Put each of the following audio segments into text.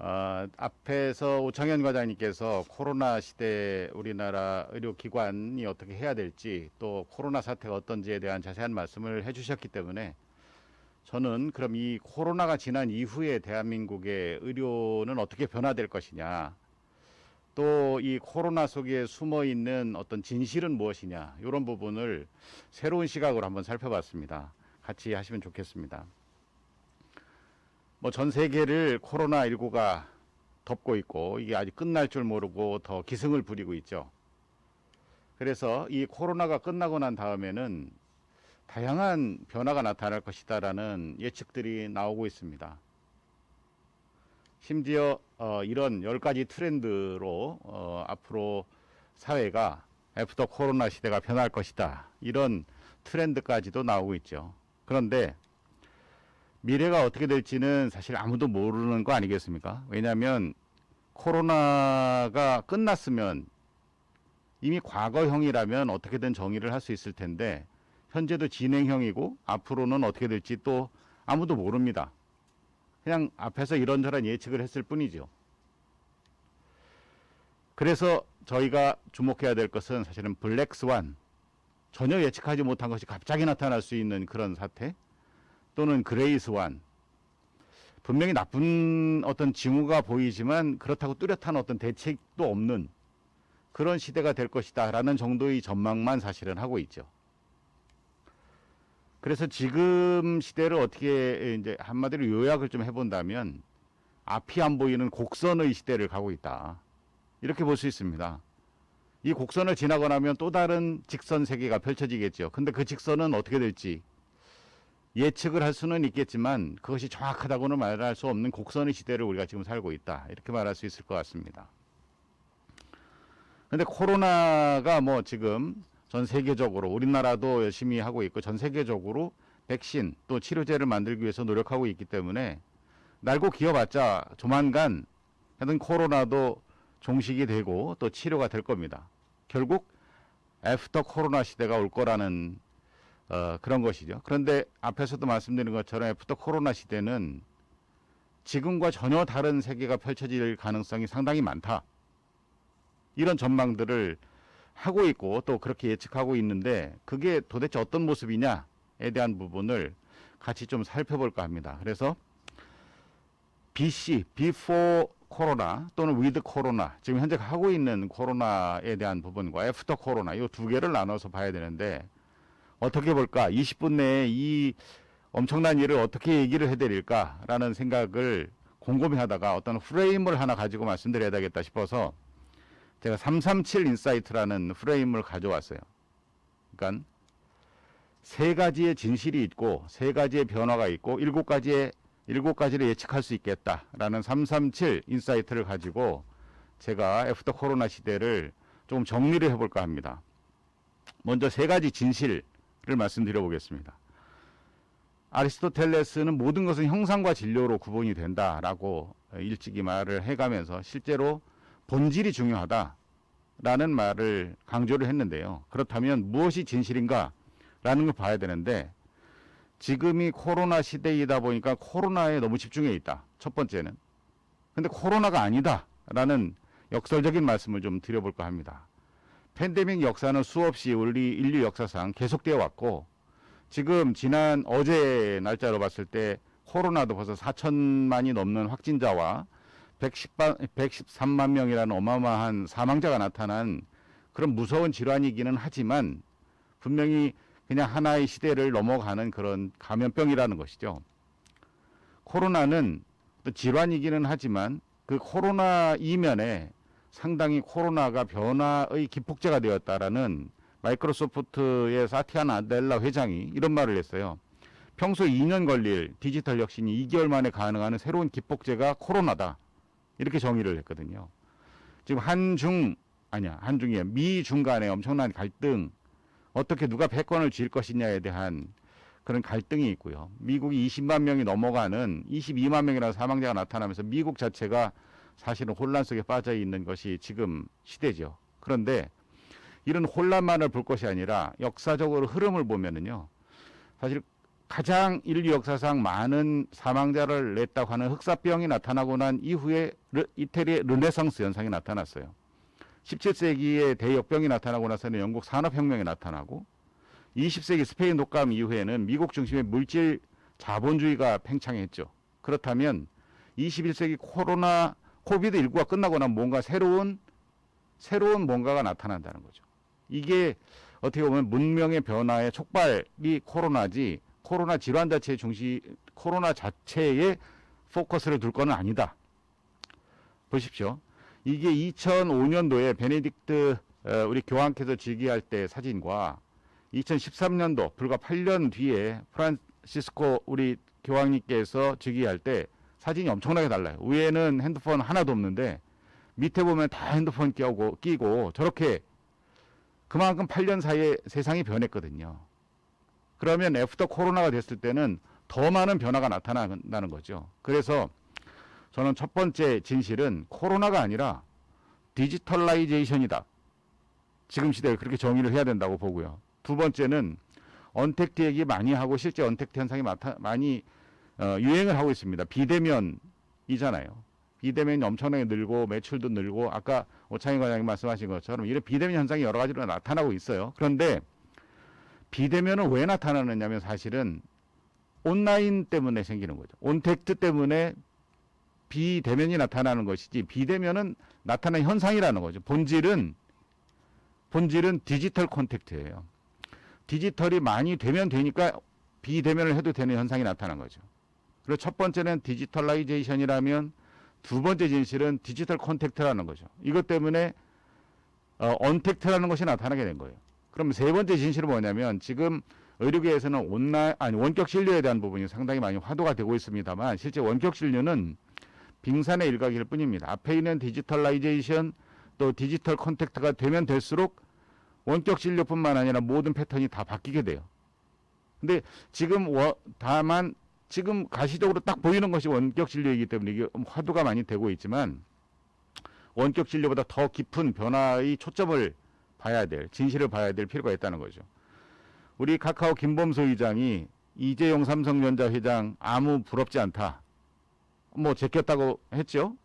앞에서 오창현 과장님께서 코로나 시대 우리나라 의료기관이 어떻게 해야 될지 또 코로나 사태가 어떤지에 대한 자세한 말씀을 해주셨기 때문에 저는 그럼 이 코로나가 지난 이후에 대한민국의 의료는 어떻게 변화될 것이냐, 또 이 코로나 속에 숨어 있는 어떤 진실은 무엇이냐, 이런 부분을 새로운 시각으로 한번 살펴봤습니다. 같이 하시면 좋겠습니다. 뭐 전 세계를 코로나19가 덮고 있고 이게 아직 끝날 줄 모르고 더 기승을 부리고 있죠. 그래서 이 코로나가 끝나고 난 다음에는 다양한 변화가 나타날 것이다라는 예측들이 나오고 있습니다. 심지어 이런 10가지 트렌드로 앞으로 사회가 애프터 코로나 시대가 변할 것이다, 이런 트렌드까지도 나오고 있죠. 그런데 미래가 어떻게 될지는 사실 아무도 모르는 거 아니겠습니까? 왜냐하면 코로나가 끝났으면 이미 과거형이라면 어떻게든 정의를 할 수 있을 텐데 현재도 진행형이고 앞으로는 어떻게 될지 또 아무도 모릅니다. 그냥 앞에서 이런저런 예측을 했을 뿐이죠. 그래서 저희가 주목해야 될 것은 사실은 블랙스완, 전혀 예측하지 못한 것이 갑자기 나타날 수 있는 그런 사태, 또는 그레이스완, 분명히 나쁜 어떤 징후가 보이지만 그렇다고 뚜렷한 어떤 대책도 없는 그런 시대가 될 것이다 라는 정도의 전망만 사실은 하고 있죠. 그래서 지금 시대를 어떻게 이제 한마디로 요약을 좀 해본다면 앞이 안 보이는 곡선의 시대를 가고 있다, 이렇게 볼 수 있습니다. 이 곡선을 지나고 나면 또 다른 직선 세계가 펼쳐지겠죠. 근데 그 직선은 어떻게 될지 예측을 할 수는 있겠지만 그것이 정확하다고는 말할 수 없는 곡선의 시대를 우리가 지금 살고 있다, 이렇게 말할 수 있을 것 같습니다. 근데 코로나가 뭐 지금 전 세계적으로, 우리나라도 열심히 하고 있고 전 세계적으로 백신 또 치료제를 만들기 위해서 노력하고 있기 때문에 날고 기어봤자 조만간 하여튼 코로나도 종식이 되고 또 치료가 될 겁니다. 결국 애프터 코로나 시대가 올 거라는 그런 것이죠. 그런데 앞에서도 말씀드린 것처럼 애프터 코로나 시대는 지금과 전혀 다른 세계가 펼쳐질 가능성이 상당히 많다, 이런 전망들을 하고 있고 또 그렇게 예측하고 있는데 그게 도대체 어떤 모습이냐에 대한 부분을 같이 좀 살펴볼까 합니다. 그래서 BC, Before 코로나 또는 With 코로나, 지금 현재 하고 있는 코로나에 대한 부분과 애프터 코로나, 이 두 개를 나눠서 봐야 되는데 어떻게 볼까? 20분 내에 이 엄청난 일을 어떻게 얘기를 해드릴까라는 생각을 곰곰이 하다가 어떤 프레임을 하나 가지고 말씀드려야 되겠다 싶어서 제가 337 인사이트라는 프레임을 가져왔어요. 그러니까 세 가지의 진실이 있고 세 가지의 변화가 있고 일곱 가지를 예측할 수 있겠다라는 337 인사이트를 가지고 제가 애프터 코로나 시대를 조금 정리를 해볼까 합니다. 먼저 세 가지 진실을 말씀드려 보겠습니다. 아리스토텔레스는 모든 것은 형상과 진료로 구분이 된다라고 일찍이 말을 해가면서 실제로 본질이 중요하다라는 말을 강조를 했는데요. 그렇다면 무엇이 진실인가 라는 걸 봐야 되는데 지금이 코로나 시대이다 보니까 코로나에 너무 집중해 있다, 첫 번째는. 근데 코로나가 아니다 라는 역설적인 말씀을 좀 드려볼까 합니다. 팬데믹 역사는 수없이 우리 인류 역사상 계속되어 왔고 지금 지난 어제 날짜로 봤을 때 코로나도 벌써 4천만이 넘는 확진자와 113만 명이라는 어마어마한 사망자가 나타난 그런 무서운 질환이기는 하지만 분명히 그냥 하나의 시대를 넘어가는 그런 감염병이라는 것이죠. 코로나는 또 질환이기는 하지만 그 코로나 이면에 상당히 코로나가 변화의 기폭제가 되었다라는 마이크로소프트의 사티아 나델라 회장이 이런 말을 했어요. 평소 2년 걸릴 디지털 혁신이 2개월 만에 가능한 새로운 기폭제가 코로나다, 이렇게 정의를 했거든요. 지금 미중 간의 엄청난 갈등, 어떻게 누가 패권을 쥘 것이냐에 대한 그런 갈등이 있고요. 미국이 20만 명이 넘어가는 22만 명이라는 사망자가 나타나면서 미국 자체가 사실은 혼란 속에 빠져 있는 것이 지금 시대죠. 그런데 이런 혼란만을 볼 것이 아니라 역사적으로 흐름을 보면은요, 사실 가장 인류 역사상 많은 사망자를 냈다고 하는 흑사병이 나타나고 난 이후에 이태리의 르네상스 현상이 나타났어요. 17세기에 대역병이 나타나고 나서는 영국 산업혁명이 나타나고 20세기 스페인 독감 이후에는 미국 중심의 물질 자본주의가 팽창했죠. 그렇다면 21세기 코비드19가 끝나고 나면 뭔가 새로운 뭔가가 나타난다는 거죠. 이게 어떻게 보면 문명의 변화의 촉발이 코로나지 코로나 질환 자체의 코로나 자체에 포커스를 둘 건 아니다. 보십시오. 이게 2005년도에 베네딕트 우리 교황께서 즉위할 때 사진과 2013년도 불과 8년 뒤에 프란시스코 우리 교황님께서 즉위할 때 사진이 엄청나게 달라요. 위에는 핸드폰 하나도 없는데 밑에 보면 다 핸드폰 끼고 저렇게 그만큼 8년 사이에 세상이 변했거든요. 그러면 애프터 코로나가 됐을 때는 더 많은 변화가 나타난다는 거죠. 그래서 저는 첫 번째 진실은 코로나가 아니라 디지털라이제이션이다. 지금 시대에 그렇게 정의를 해야 된다고 보고요. 두 번째는 언택트 얘기 많이 하고 실제 언택트 현상이 많이 유행을 하고 있습니다. 비대면이잖아요. 비대면이 엄청나게 늘고 매출도 늘고 아까 오창희 과장님 말씀하신 것처럼 이런 비대면 현상이 여러 가지로 나타나고 있어요. 그런데 비대면은 왜 나타나느냐면 사실은 온라인 때문에 생기는 거죠. 온택트 때문에 비대면이 나타나는 것이지 비대면은 나타나는 현상이라는 거죠. 본질은 디지털 콘택트예요. 디지털이 많이 되면 되니까 비대면을 해도 되는 현상이 나타난 거죠. 그리고 첫 번째는 디지털라이제이션이라면 두 번째 진실은 디지털 콘택트라는 거죠. 이것 때문에 언택트라는 것이 나타나게 된 거예요. 그럼 세 번째 진실은 뭐냐면 지금 의료계에서는 원격 진료에 대한 부분이 상당히 많이 화두가 되고 있습니다만 실제 원격 진료는 빙산의 일각일 뿐입니다. 앞에 있는 디지털라이제이션 또 디지털 콘택트가 되면 될수록 원격 진료뿐만 아니라 모든 패턴이 다 바뀌게 돼요. 근데 다만 지금 가시적으로 딱 보이는 것이 원격 진료이기 때문에 이게 화두가 많이 되고 있지만 원격 진료보다 더 깊은 변화의 초점을 진실을 봐야 될 필요가 있다는 거죠. 우리 카카오 김범수 의장이 이재용 삼성전자 회장 아무 부럽지 않다. 제꼈다고 했죠.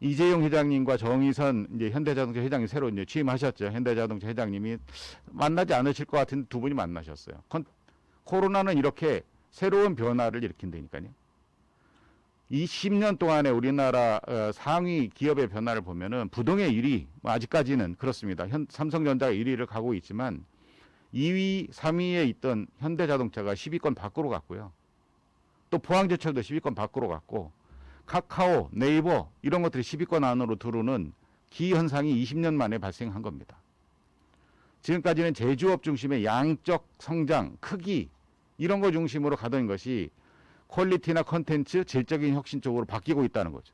이재용 회장님과 정의선 이제 현대자동차 회장이 새로 이제 취임하셨죠. 현대자동차 회장님이 만나지 않으실 것 같은데 두 분이 만나셨어요. 코로나는 이렇게 새로운 변화를 일으킨다니까요. 20년 동안에 우리나라 상위 기업의 변화를 보면은 부동의 1위, 아직까지는 그렇습니다. 삼성전자가 1위를 가고 있지만 2위, 3위에 있던 현대자동차가 10위권 밖으로 갔고요. 또 포항제철도 10위권 밖으로 갔고 카카오, 네이버 이런 것들이 10위권 안으로 들어오는 기현상이 20년 만에 발생한 겁니다. 지금까지는 제조업 중심의 양적 성장, 크기 이런 거 중심으로 가던 것이 퀄리티나 컨텐츠, 질적인 혁신 쪽으로 바뀌고 있다는 거죠.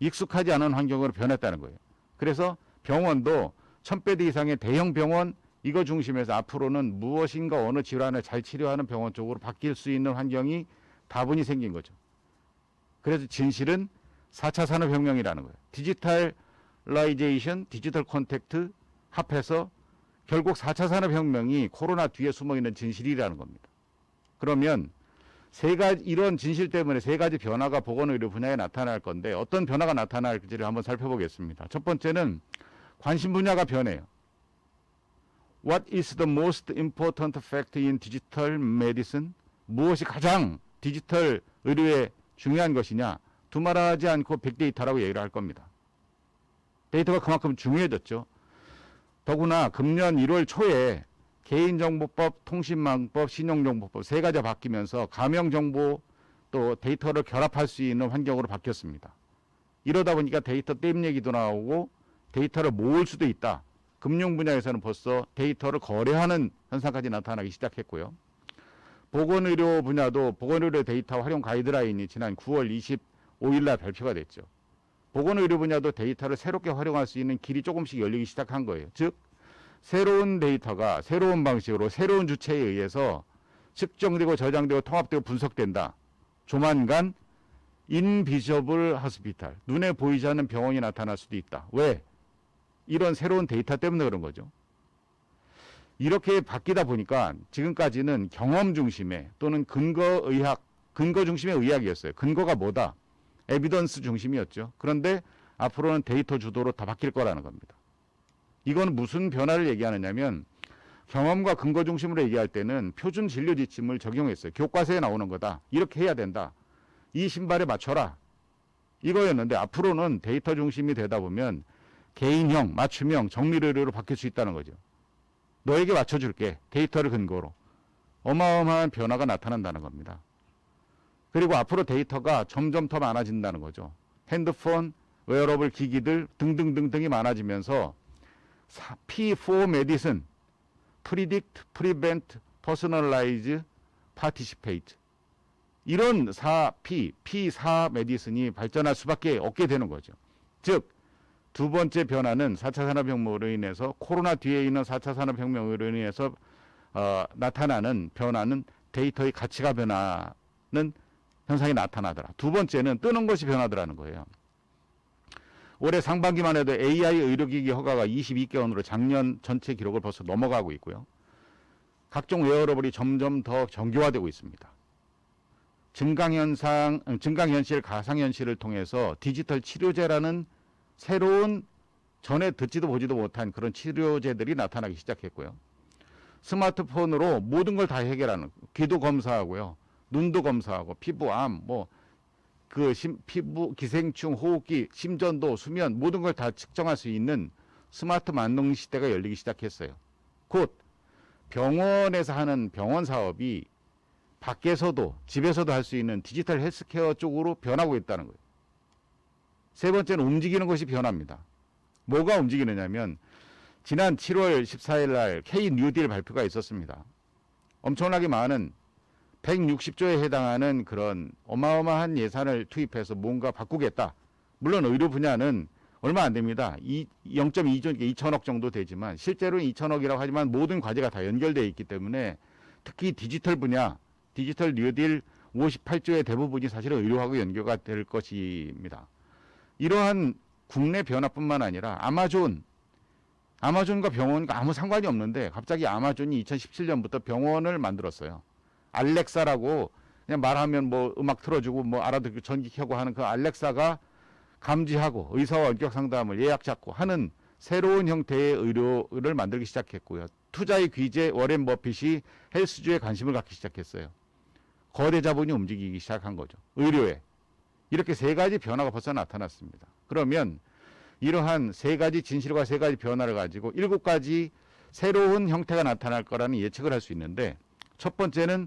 익숙하지 않은 환경으로 변했다는 거예요. 그래서 병원도 1000베드 이상의 대형 병원 이거 중심에서 앞으로는 무엇인가 어느 질환을 잘 치료하는 병원 쪽으로 바뀔 수 있는 환경이 다분히 생긴 거죠. 그래서 진실은 4차 산업혁명이라는 거예요. 디지털라이제이션, 디지털 콘택트 합해서 결국 4차 산업혁명이 코로나 뒤에 숨어있는 진실이라는 겁니다. 그러면 이런 진실 때문에 세 가지 변화가 보건의료 분야에 나타날 건데 어떤 변화가 나타날지를 한번 살펴보겠습니다. 첫 번째는 관심 분야가 변해요. What is the most important fact in digital medicine? 무엇이 가장 디지털 의료에 중요한 것이냐? 두말하지 않고 빅데이터라고 얘기를 할 겁니다. 데이터가 그만큼 중요해졌죠. 더구나 금년 1월 초에 개인정보법, 통신망법, 신용정보법 세 가지가 바뀌면서 가명정보 또 데이터를 결합할 수 있는 환경으로 바뀌었습니다. 이러다 보니까 데이터 댐 얘기도 나오고 데이터를 모을 수도 있다. 금융 분야에서는 벌써 데이터를 거래하는 현상까지 나타나기 시작했고요. 보건의료 분야도 보건의료 데이터 활용 가이드라인이 지난 9월 25일 날 발표가 됐죠. 보건의료 분야도 데이터를 새롭게 활용할 수 있는 길이 조금씩 열리기 시작한 거예요. 즉 새로운 데이터가 새로운 방식으로 새로운 주체에 의해서 측정되고 저장되고 통합되고 분석된다. 조만간 인비저블 하스피탈, 눈에 보이지 않는 병원이 나타날 수도 있다. 왜? 이런 새로운 데이터 때문에 그런 거죠. 이렇게 바뀌다 보니까 지금까지는 경험 중심의 또는 근거 중심의 의학이었어요. 근거가 뭐다? 에비던스 중심이었죠. 그런데 앞으로는 데이터 주도로 다 바뀔 거라는 겁니다. 이건 무슨 변화를 얘기하느냐면 경험과 근거 중심으로 얘기할 때는 표준 진료 지침을 적용했어요. 교과서에 나오는 거다. 이렇게 해야 된다. 이 신발에 맞춰라. 이거였는데 앞으로는 데이터 중심이 되다 보면 개인형, 맞춤형, 정밀 의료로 바뀔 수 있다는 거죠. 너에게 맞춰줄게. 데이터를 근거로. 어마어마한 변화가 나타난다는 겁니다. 그리고 앞으로 데이터가 점점 더 많아진다는 거죠. 핸드폰, 웨어러블 기기들 등등등등이 많아지면서 P4 메디슨, Predict, Prevent, Personalize, Participate 이런 4P, P4 메디슨이 발전할 수밖에 없게 되는 거죠. 즉 두 번째 변화는 4차 산업혁명으로 인해서 코로나 뒤에 있는 4차 산업혁명으로 인해서 나타나는 변화는 데이터의 가치가 변하는 현상이 나타나더라. 두 번째는 뜨는 것이 변하더라는 거예요. 올해 상반기만 해도 AI 의료기기 허가가 22개원으로 작년 전체 기록을 벌써 넘어가고 있고요. 각종 웨어러블이 점점 더 정교화되고 있습니다. 증강현실, 가상현실을 통해서 디지털 치료제라는 새로운 전에 듣지도 보지도 못한 그런 치료제들이 나타나기 시작했고요. 스마트폰으로 모든 걸 다 해결하는, 귀도 검사하고요. 눈도 검사하고 피부암, 피부 기생충, 호흡기, 심전도, 수면 모든 걸 다 측정할 수 있는 스마트 만능 시대가 열리기 시작했어요. 곧 병원에서 하는 병원 사업이 밖에서도 집에서도 할 수 있는 디지털 헬스케어 쪽으로 변하고 있다는 거예요. 세 번째는 움직이는 것이 변합니다. 뭐가 움직이느냐면 지난 7월 14일 날 K 뉴딜 발표가 있었습니다. 엄청나게 많은 160조에 해당하는 그런 어마어마한 예산을 투입해서 뭔가 바꾸겠다. 물론 의료 분야는 얼마 안 됩니다. 0.2조, 2천억 정도 되지만 실제로는 2천억이라고 하지만 모든 과제가 다 연결되어 있기 때문에 특히 디지털 분야, 디지털 뉴딜 58조의 대부분이 사실은 의료하고 연계가 될 것입니다. 이러한 국내 변화뿐만 아니라 아마존과 병원과 아무 상관이 없는데 갑자기 아마존이 2017년부터 병원을 만들었어요. 알렉사라고 그냥 말하면 뭐 음악 틀어주고 뭐 알아듣고 전기 켜고 하는 그 알렉사가 감지하고 의사와 원격 상담을 예약 잡고 하는 새로운 형태의 의료를 만들기 시작했고요. 투자의 귀재 워렌 버핏이 헬스주에 관심을 갖기 시작했어요. 거대 자본이 움직이기 시작한 거죠. 의료에. 이렇게 세 가지 변화가 벌써 나타났습니다. 그러면 이러한 세 가지 진실과 세 가지 변화를 가지고 7가지 새로운 형태가 나타날 거라는 예측을 할 수 있는데 첫 번째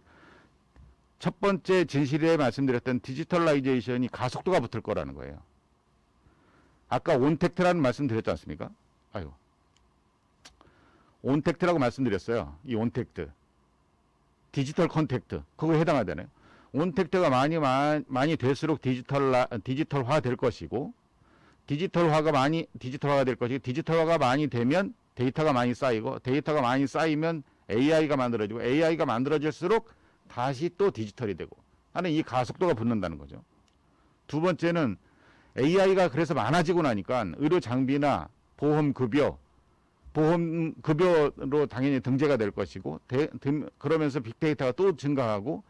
진실에 말씀드렸던 디지털라이제이션이 가속도가 붙을 거라는 거예요. 아까 온택트라는 말씀 드렸지 않습니까? 온택트라고 말씀드렸어요. 이 온택트. 디지털 컨택트. 그거에 해당하잖아요. 온택트가 많이 될수록 디지털화 될 것이고 디지털화가 될 것이고 디지털화가 많이 되면 데이터가 많이 쌓이고 데이터가 많이 쌓이면 AI가 만들어지고 AI가 만들어질수록 다시 또 디지털이 되고 하는 이 가속도가 붙는다는 거죠. 두 번째는 AI가 그래서 많아지고 나니까 의료 장비나 보험급여로 당연히 등재가 될 것이고 그러면서 빅데이터가 또 증가하고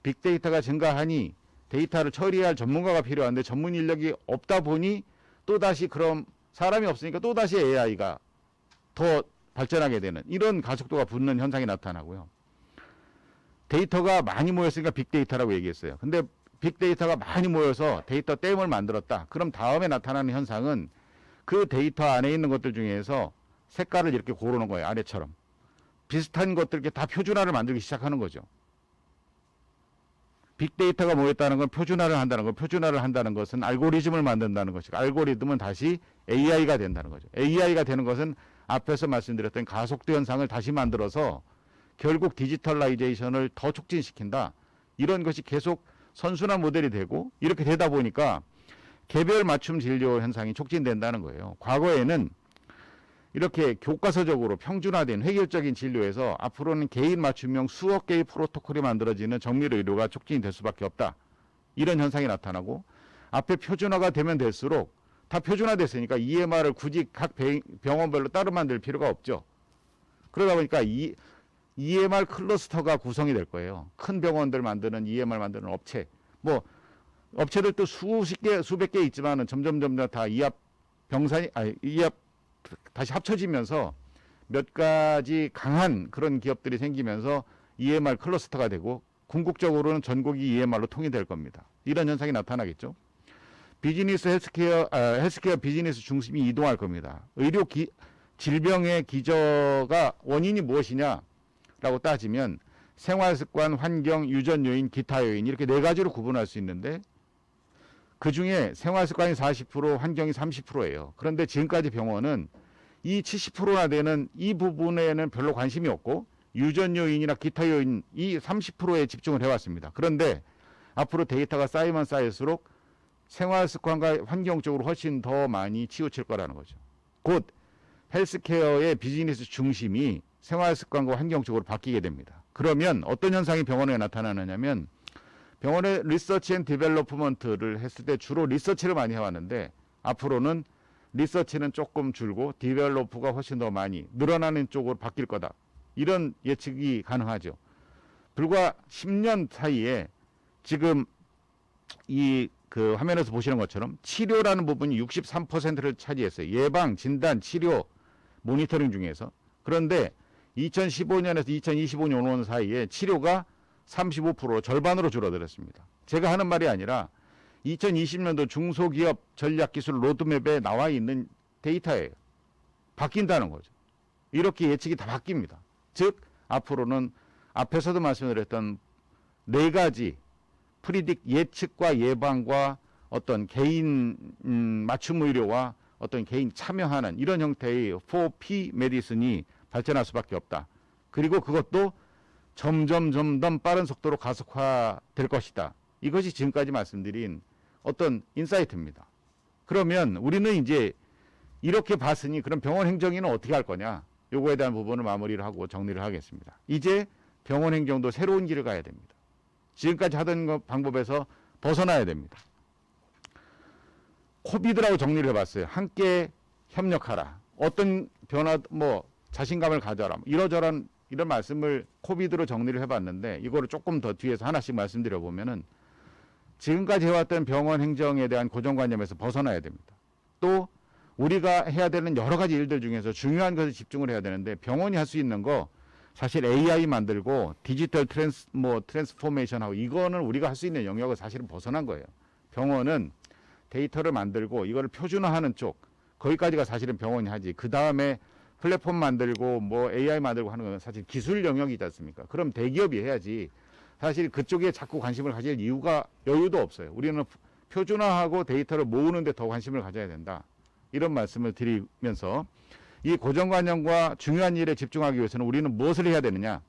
빅데이터가 증가하니 데이터를 처리할 전문가가 필요한데 전문 인력이 없다 보니 또다시 그럼 사람이 없으니까 또다시 AI가 더 발전하게 되는 이런 가속도가 붙는 현상이 나타나고요. 데이터가 많이 모였으니까 빅데이터라고 얘기했어요. 근데 빅데이터가 많이 모여서 데이터 댐을 만들었다. 그럼 다음에 나타나는 현상은 그 데이터 안에 있는 것들 중에서 색깔을 이렇게 고르는 거예요. 아래처럼. 비슷한 것들 이렇게 다 표준화를 만들기 시작하는 거죠. 빅데이터가 모였다는 건 표준화를 한다는 거. 표준화를 한다는 것은 알고리즘을 만든다는 것이고 알고리즘은 다시 AI가 된다는 거죠. AI가 되는 것은 앞에서 말씀드렸던 가속도 현상을 다시 만들어서 결국 디지털라이제이션을 더 촉진시킨다. 이런 것이 계속 선순환 모델이 되고 이렇게 되다 보니까 개별 맞춤 진료 현상이 촉진된다는 거예요. 과거에는 이렇게 교과서적으로 평준화된 획일적인 진료에서 앞으로는 개인 맞춤형 수억 개의 프로토콜이 만들어지는 정밀 의료가 촉진이 될 수밖에 없다. 이런 현상이 나타나고 앞에 표준화가 되면 될수록 다 표준화됐으니까 EMR을 굳이 각 병원별로 따로 만들 필요가 없죠. 그러다 보니까 이 EMR 클러스터가 구성이 될 거예요. 큰 병원들 만드는 EMR 만드는 업체. 뭐 업체들도 수십 개, 수백 개 있지만은 점점 다 이합 다시 합쳐지면서 몇 가지 강한 그런 기업들이 생기면서 EMR 클러스터가 되고 궁극적으로는 전국이 EMR로 통일될 겁니다. 이런 현상이 나타나겠죠. 비즈니스 헬스케어 비즈니스 중심이 이동할 겁니다. 질병의 기저가 원인이 무엇이냐라고 따지면 생활습관, 환경, 유전 요인, 기타 요인 이렇게 네 가지로 구분할 수 있는데 그 중에 생활습관이 40%, 환경이 30%예요. 그런데 지금까지 병원은 이 70%나 되는 이 부분에는 별로 관심이 없고 유전 요인이나 기타 요인 이 30%에 집중을 해왔습니다. 그런데 앞으로 데이터가 쌓이면 쌓일수록 생활습관과 환경 쪽으로 훨씬 더 많이 치우칠 거라는 거죠. 곧 헬스케어의 비즈니스 중심이 생활습관과 환경 쪽으로 바뀌게 됩니다. 그러면 어떤 현상이 병원에 나타나느냐면 병원의 리서치 앤 디벨로프먼트를 했을 때 주로 리서치를 많이 해왔는데 앞으로는 리서치는 조금 줄고 디벨로프가 훨씬 더 많이 늘어나는 쪽으로 바뀔 거다. 이런 예측이 가능하죠. 불과 10년 사이에 지금 이 그 화면에서 보시는 것처럼 치료라는 부분이 63%를 차지했어요. 예방, 진단, 치료, 모니터링 중에서. 그런데 2015년에서 2025년 사이에 치료가 35% 절반으로 줄어들었습니다. 제가 하는 말이 아니라 2020년도 중소기업 전략기술 로드맵에 나와 있는 데이터예요. 바뀐다는 거죠. 이렇게 예측이 다 바뀝니다. 즉 앞으로는 앞에서도 말씀드렸던 네 가지 프리딕 예측과 예방과 어떤 개인 맞춤 의료와 어떤 개인 참여하는 이런 형태의 4P 메디슨이 발전할 수밖에 없다. 그리고 그것도 점점 빠른 속도로 가속화될 것이다. 이것이 지금까지 말씀드린 어떤 인사이트입니다. 그러면 우리는 이제 이렇게 봤으니 그럼 병원 행정위는 어떻게 할 거냐? 요거에 대한 부분을 마무리를 하고 정리를 하겠습니다. 이제 병원 행정도 새로운 길을 가야 됩니다. 지금까지 하던 방법에서 벗어나야 됩니다. 코비드라고 정리를 해봤어요. 함께 협력하라. 어떤 변화, 자신감을 가져라. 이러저런 이런 말씀을 코비드로 정리를 해봤는데 이거를 조금 더 뒤에서 하나씩 말씀드려보면은 지금까지 해왔던 병원 행정에 대한 고정관념에서 벗어나야 됩니다. 또 우리가 해야 되는 여러 가지 일들 중에서 중요한 것에 집중을 해야 되는데 병원이 할 수 있는 거 사실 AI 만들고 디지털 트랜스포메이션하고 이거는 우리가 할 수 있는 영역을 사실은 벗어난 거예요. 병원은 데이터를 만들고 이거를 표준화하는 쪽 거기까지가 사실은 병원이 하지. 그 다음에 플랫폼 만들고 AI 만들고 하는 건 사실 기술 영역이지 않습니까? 그럼 대기업이 해야지. 사실 그쪽에 자꾸 관심을 가질 여유도 없어요. 우리는 표준화하고 데이터를 모으는 데 더 관심을 가져야 된다. 이런 말씀을 드리면서 이 고정관념과 중요한 일에 집중하기 위해서는 우리는 무엇을 해야 되느냐?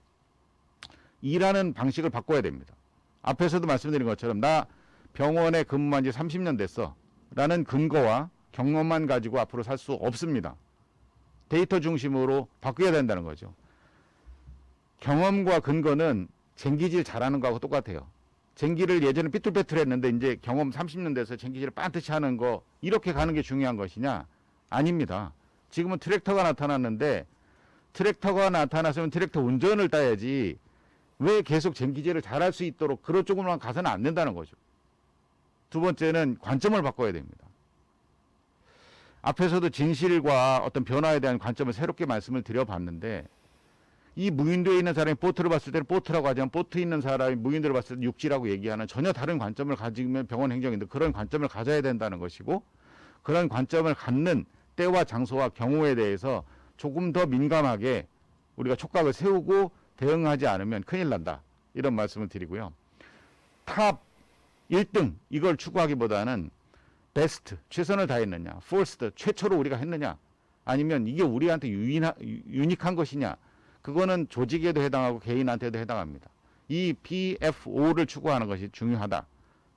일하는 방식을 바꿔야 됩니다. 앞에서도 말씀드린 것처럼 나 병원에 근무한 지 30년 됐어. 라는 근거와 경험만 가지고 앞으로 살 수 없습니다. 데이터 중심으로 바뀌어야 된다는 거죠. 경험과 근거는 쟁기질 잘하는 거하고 똑같아요. 쟁기를 예전에 삐뚤빼뚤 했는데 이제 경험 30년 돼서 쟁기질을 반드시 하는 거 이렇게 가는 게 중요한 것이냐? 아닙니다. 지금은 트랙터가 나타났는데 트랙터가 나타났으면 트랙터 운전을 따야지 왜 계속 쟁기질을 잘할 수 있도록 그런 쪽으로만 가서는 안 된다는 거죠. 두 번째는 관점을 바꿔야 됩니다. 앞에서도 진실과 어떤 변화에 대한 관점을 새롭게 말씀을 드려봤는데 이 무인도에 있는 사람이 보트를 봤을 때는 보트라고 하지만 보트에 있는 사람이 무인도를 봤을 때 육지라고 얘기하는 전혀 다른 관점을 가지면 병원 행정인데 그런 관점을 가져야 된다는 것이고 그런 관점을 갖는 때와 장소와 경우에 대해서 조금 더 민감하게 우리가 촉각을 세우고 대응하지 않으면 큰일 난다. 이런 말씀을 드리고요. 탑 1등 이걸 추구하기보다는 베스트 최선을 다했느냐, 퍼스트 최초로 우리가 했느냐, 아니면 이게 우리한테 유니크한 것이냐, 그거는 조직에도 해당하고 개인한테도 해당합니다. 이 PFO를 추구하는 것이 중요하다.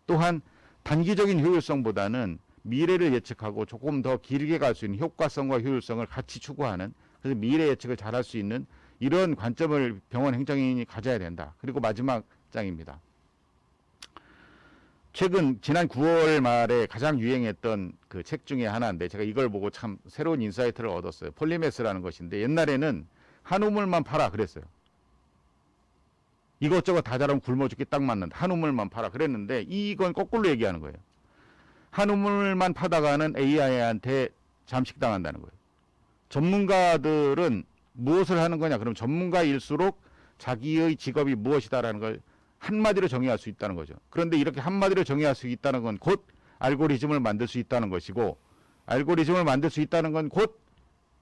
또한 단기적인 효율성보다는 미래를 예측하고 조금 더 길게 갈 수 있는 효과성과 효율성을 같이 추구하는 그래서 미래 예측을 잘할 수 있는 이런 관점을 병원 행정인이 가져야 된다. 그리고 마지막 장입니다. 지난 9월 말에 가장 유행했던 그 책 중에 하나인데 제가 이걸 보고 참 새로운 인사이트를 얻었어요. 폴리메스라는 것인데 옛날에는 한우물만 팔아 그랬어요. 이것저것 다 잘하면 굶어 죽기 딱 맞는다. 한우물만 팔아 그랬는데 이건 거꾸로 얘기하는 거예요. 한우물만 파다가는 AI한테 잠식당한다는 거예요. 전문가들은 무엇을 하는 거냐? 그럼 전문가일수록 자기의 직업이 무엇이다라는 걸 한마디로 정의할 수 있다는 거죠. 그런데 이렇게 한마디로 정의할 수 있다는 건 곧 알고리즘을 만들 수 있다는 것이고, 알고리즘을 만들 수 있다는 건 곧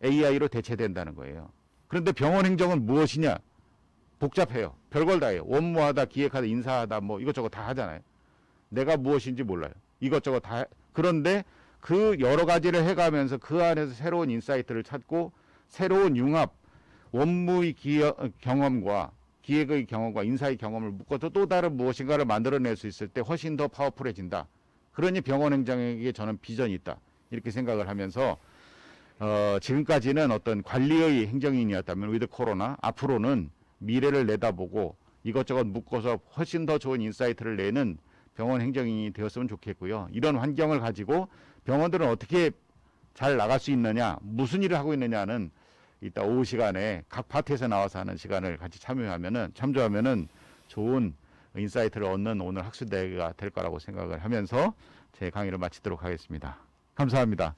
AI로 대체된다는 거예요. 그런데 병원 행정은 무엇이냐? 복잡해요. 별걸 다 해요. 원무하다, 기획하다, 인사하다, 뭐 이것저것 다 하잖아요. 내가 무엇인지 몰라요. 이것저것 다. 그런데 그 여러 가지를 해가면서 그 안에서 새로운 인사이트를 찾고 새로운 융합, 원무의 경험과 기획의 경험과 인사의 경험을 묶어서 또 다른 무엇인가를 만들어낼 수 있을 때 훨씬 더 파워풀해진다. 그러니 병원 행정에게 저는 비전이 있다. 이렇게 생각을 하면서 지금까지는 어떤 관리의 행정인이었다면 위드 코로나, 앞으로는 미래를 내다보고 이것저것 묶어서 훨씬 더 좋은 인사이트를 내는 병원 행정인이 되었으면 좋겠고요. 이런 환경을 가지고 병원들은 어떻게 잘 나갈 수 있느냐, 무슨 일을 하고 있느냐는 이따 오후 시간에 각 파트에서 나와서 하는 시간을 같이 참조하면은 좋은 인사이트를 얻는 오늘 학술대회가 될 거라고 생각을 하면서 제 강의를 마치도록 하겠습니다. 감사합니다.